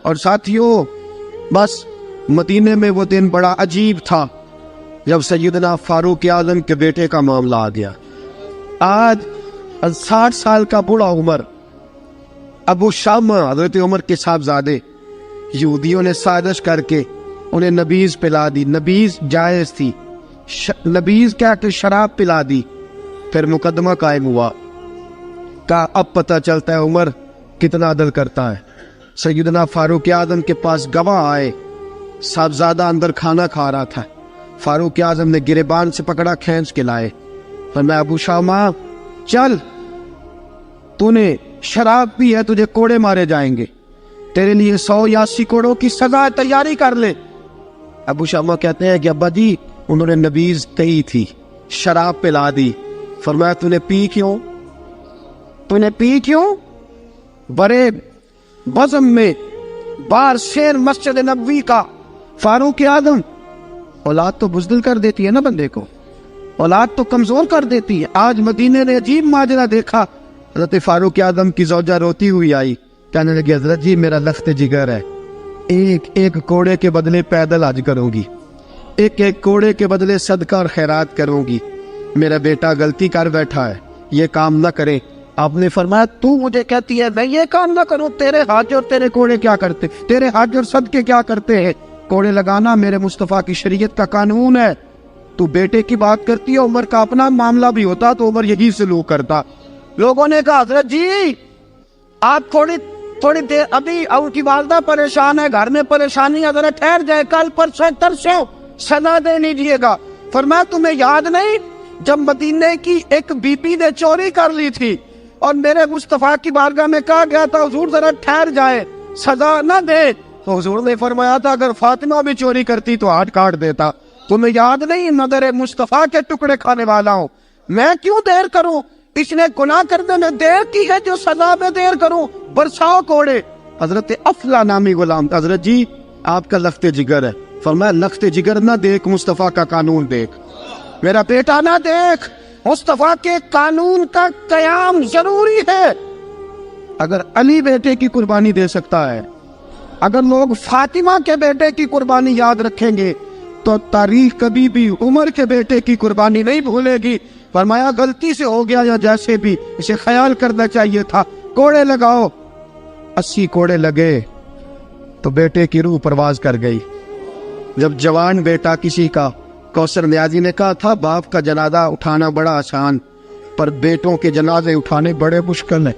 اور ساتھیوں بس مدینے میں وہ دن بڑا عجیب تھا جب سیدنا فاروق اعظم کے بیٹے کا معاملہ آ گیا۔ آج 60 سال کا بوڑھا عمر ابو شامہ حضرت عمر کے صاحبزادے یہودیوں نے سازش کر کے انہیں نبیذ پلا دی۔ نبیذ جائز تھی، نبیذ کیا کہ شراب پلا دی۔ پھر مقدمہ قائم ہوا، کہا اب پتہ چلتا ہے عمر کتنا عدل کرتا ہے۔ سیدنا فاروق اعظم کے پاس گواہ آئے، صاحبزادہ اندر کھانا کھا رہا تھا، فاروق اعظم نے گریبان سے پکڑا، کھینچ کے لائے، فرمایا ابو شامہ چل، تو نے شراب پی ہے، تجھے کوڑے مارے جائیں گے، تیرے لیے 100 یا 80 کوڑوں کی سزا تیاری کر لے۔ ابو شامہ کہتے ہیں کہ ابا جی انہوں نے نبیذ کہی تھی، شراب پلا دی۔ فرمایا تو نے پی کیوں؟ تو نے پی کیوں؟ بڑے بزم میں بار شیر مسجد نبوی کا فاروق اعظم، اولاد تو بزدل کر دیتی ہے نا بندے کو، اولاد تو کمزور کر دیتی ہے۔ آج مدینے نے عجیب ماجرا دیکھا، حضرت فاروق اعظم کی زوجہ روتی ہوئی آئی، کہنے لگی حضرت جی میرا لخت جگر ہے، ایک کوڑے کے بدلے پیدل حج کروں گی، ایک کوڑے کے بدلے صدقہ اور خیرات کروں گی، میرا بیٹا غلطی کر بیٹھا ہے، یہ کام نہ کرے۔ آپ نے فرمایا تو مجھے کہتی ہے میں یہ کام نہ کروں، تیرے حج اور تیرے کوڑے کیا کرتے، تیرے حج اور صدقے کیا کرتے ہیں؟ کوڑے لگانا میرے مصطفیٰ کی شریعت کا قانون ہے۔ تو بیٹے کی بات کرتی ہے، عمر کا اپنا معاملہ بھی ہوتا تو عمر یہی سلوک کرتا۔ لوگوں نے کہا حضرت جی آپ تھوڑی دیر، ابھی ان کی والدہ پریشان ہے، گھر میں پریشانی ہے، ذرا ٹھہر جائے، کل پرسوں ترسوں سزا دے لیجیے گا۔ فرمایا تمہیں یاد نہیں جب مدینے کی ایک بی بی نے چوری کر لی تھی اور میرے مصطفیٰ کی بارگاہ میں کہا گیا تھا حضور ذرا ٹھہر جائے، سزا نہ دے، تو حضور نے فرمایا تھا اگر فاطمہ بھی چوری کرتی تو ہاتھ کاٹ دیتا۔ تمہیں یاد نہیں نظر مصطفیٰ کے ٹکڑے کھانے والا ہوں، میں کیوں دیر کروں؟ اس نے گناہ کرنے میں دیر کی ہے جو سزا میں دیر کروں، برساؤ کوڑے۔ حضرت افلا نامی غلام، حضرت جی آپ کا لخت جگر ہے۔ فرمایا لخت جگر نہ دیکھ، مصطفیٰ کا قانون دیکھ، میرا بیٹا نہ دیکھ، مصطفیٰ کے قانون کا قیام ضروری ہے۔ اگر علی بیٹے کی قربانی دے سکتا ہے، اگر لوگ فاطمہ کے بیٹے کی قربانی یاد رکھیں گے تو تاریخ کبھی بھی عمر کے بیٹے کی قربانی نہیں بھولے گی۔ فرمایا غلطی سے ہو گیا یا جیسے بھی، اسے خیال کرنا چاہیے تھا، کوڑے لگاؤ۔ 80 کوڑے لگے تو بیٹے کی روح پرواز کر گئی۔ جب جوان بیٹا کسی کا، کوثر نیازی نے کہا تھا باپ کا جنازہ اٹھانا بڑا آسان پر بیٹوں کے جنازے اٹھانے بڑے مشکل ہیں۔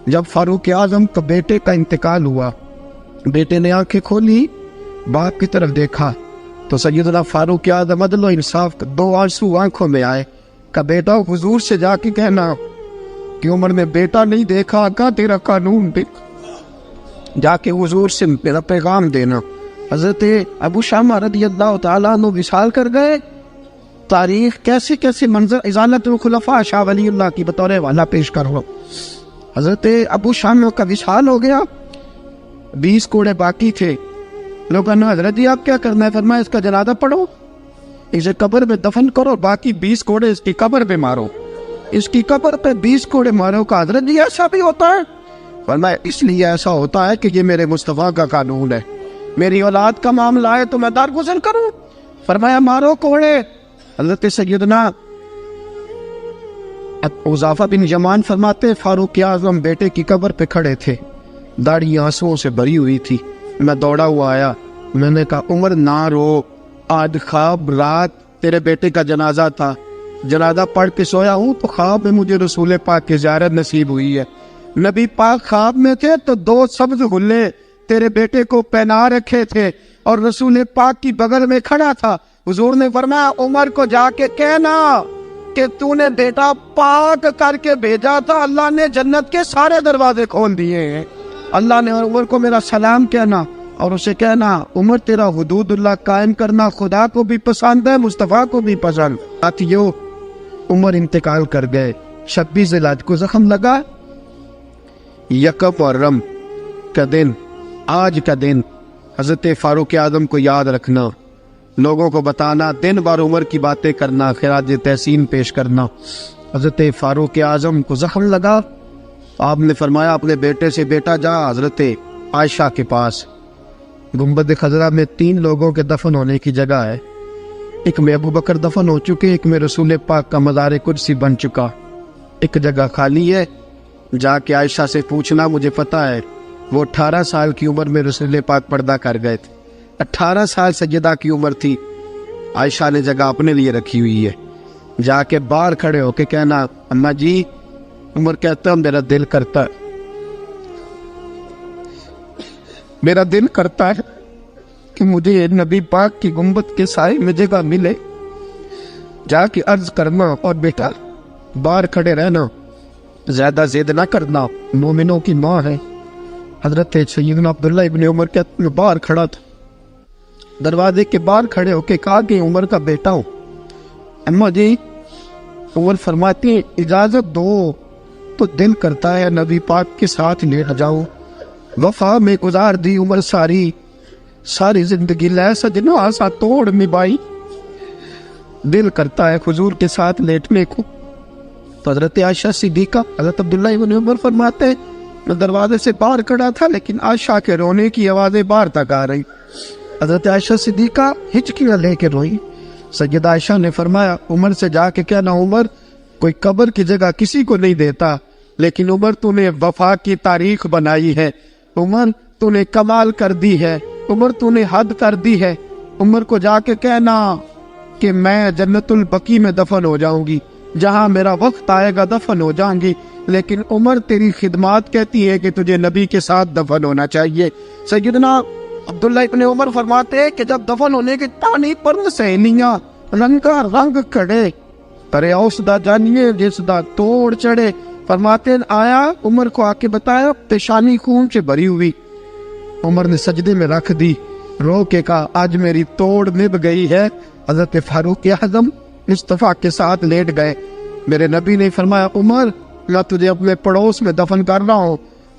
جب فاروق اعظم کا بیٹے کا انتقال ہوا، بیٹے نے آنکھیں کھولی، باپ کی طرف دیکھا تو سیدنا فاروق اعظم عدل و انصاف کا 2 آنسو آنکھوں میں آئے، کہ بیٹا حضور سے جا کے کہنا کہ عمر نے بیٹا نہیں دیکھا، آقا تیرا قانون دیکھ، جا کے حضور سے میرا پیغام دینا۔ حضرت ابو شامہ رضی اللہ تعالیٰ عنہ وصال کر گئے۔ تاریخ کیسے کیسے منظر ازالت الخلفاء شاہ ولی اللہ کی بطور والا پیش کر رہا ہوں۔ حضرت ابو شامہ کا وصال ہو گیا، 20 کوڑے باقی تھے۔ لوگوں نے حضرت جی آپ کیا کرنا ہے؟ فرمایا اس کا جنازہ پڑھو، اسے قبر میں دفن کرو، باقی 20 کوڑے اس کی قبر پہ مارو، اس کی قبر پہ 20 کوڑے مارو۔ کہا حضرت جی ایسا بھی ہوتا ہے؟ فرمایا اس لیے ایسا ہوتا ہے کہ یہ میرے مصطفیٰ کا قانون ہے، میری اولاد کا معاملہ ہے تو میں درگزر کروں۔ فرمایا مارو کوڑے۔ حضرت سیدنا حذیفہ بن یمان فرماتے فاروق اعظم بیٹے کی قبر پہ کھڑے تھے، داڑھی آنسوؤں سے بھری ہوئی تھی۔ میں دوڑا ہوا آیا، میں نے کہا عمر نہ رو، آج خواب رات تیرے بیٹے کا جنازہ تھا، جنازہ پڑھ کے سویا ہوں تو خواب میں مجھے رسول پاک کی زیارت نصیب ہوئی ہے۔ نبی پاک خواب میں تھے تو 2 سبز غلے تیرے بیٹے کو پہنا رکھے تھے اور رسول پاک کی بغل میں کھڑا تھا۔ حضور نے فرمایا عمر کو جا کے کہنا کہ تو نے بیٹا پاک کر کے بھیجا تھا، اللہ نے جنت کے سارے دروازے کھول دیے ہیں۔ اللہ نے عمر کو میرا سلام کہنا اور اسے کہنا عمر تیرا حدود اللہ قائم کرنا خدا کو بھی پسند ہے، مصطفیٰ کو بھی پسند۔ ساتھیو عمر انتقال کر گئے، 26 ذی الحج کو زخم لگا، یکم محرم کا دن، آج کا دن حضرت فاروق اعظم کو یاد رکھنا، لوگوں کو بتانا، دن بار عمر کی باتیں کرنا، خراج تحسین پیش کرنا۔ حضرت فاروق اعظم کو زخم لگا، آپ نے فرمایا اپنے بیٹے سے بیٹا جا حضرت عائشہ کے پاس۔ گنبد خضرا میں 3 لوگوں کے دفن ہونے کی جگہ ہے، ایک میں ابو بکر دفن ہو چکے، ایک میں رسول پاک کا مزار قدسی بن چکا، ایک جگہ خالی ہے۔ جا کے عائشہ سے پوچھنا، مجھے پتہ ہے وہ 18 سال کی عمر میں رسول پاک پردہ کر گئے تھے، 18 سال سیدہ کی عمر تھی، عائشہ نے جگہ اپنے لیے رکھی ہوئی ہے۔ جا کے باہر کھڑے ہو کے کہنا، اماں جی، عمر کہتا میرا دل کرتا ہے، میرا دل کرتا ہے کہ مجھے نبی پاک کی گنبد کے سائے میں جگہ ملے۔ جا کے عرض کرنا، اور بیٹا باہر کھڑے رہنا، زیادہ زید نہ کرنا، مومنوں کی ماں ہے۔ حضرت سیدنا عبداللہ ابن عمر کے باہر کھڑا تھا، دروازے کے باہر کھڑے ہو کے کہا کہ عمر کا بیٹا ہوں۔ اماں جی، عمر فرماتے ہیں اجازت دو تو دل کرتا ہے نبی پاک کے ساتھ لیٹ جاؤں۔ وفا میں گزار دی عمر ساری زندگی لے سجنا آسا توڑ نبھائی، دل کرتا ہے حضور کے ساتھ لیٹنے کو۔ تو حضرت عائشہ صدیقہ، حضرت عبداللہ ابن عمر فرماتے ہیں میں دروازے سے باہر کھڑا تھا، لیکن عائشہ کے رونے کی آوازیں باہر تک آ رہی۔ حضرت عائشہ صدیقہ ہچکیاں لے کے روئی۔ سیدہ عائشہ نے فرمایا عمر سے جا کے کہنا، عمر کوئی قبر کی جگہ کسی کو نہیں دیتا، لیکن عمر تو نے وفا کی تاریخ بنائی ہے، عمر تو نے کمال کر دی ہے، عمر تو نے حد کر دی ہے۔ عمر کو جا کے کہنا کہ میں جنت البقیع میں دفن ہو جاؤں گی، جہاں میرا وقت آئے گا دفن ہو جاؤں گی، لیکن عمر تیری خدمات کہتی ہے کہ تجھے نبی کے ساتھ دفن ہونا چاہیے۔ سیدنا عبداللہ ابن عمر فرماتے ہیں کہ جب دفن ہونے کے پانی پر سہیلیاں رنگا رنگ کھڑے، ترے اوس دا جانیے جس دا توڑ چڑھے، فرماتے ہیں آیا عمر کو آ کے بتایا پیشانی خون سے بھری ہوئی۔ عمر نے سجدے میں رکھ دی، رو کے کہا آج میری توڑ نبھ گئی ہے۔ حضرت فاروق اعظم مصطفیٰ کے ساتھ لیٹ گئے۔ میرے نبی نے فرمایا عمر میں تجھے اپنے پڑوس میں دفن کر رہا ہوں،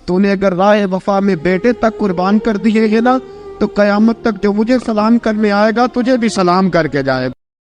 تو نے اگر راہ وفا میں بیٹے تک قربان کر دیے ہے نا، تو قیامت تک جو مجھے سلام کرنے آئے گا تجھے بھی سلام کر کے جائے گا۔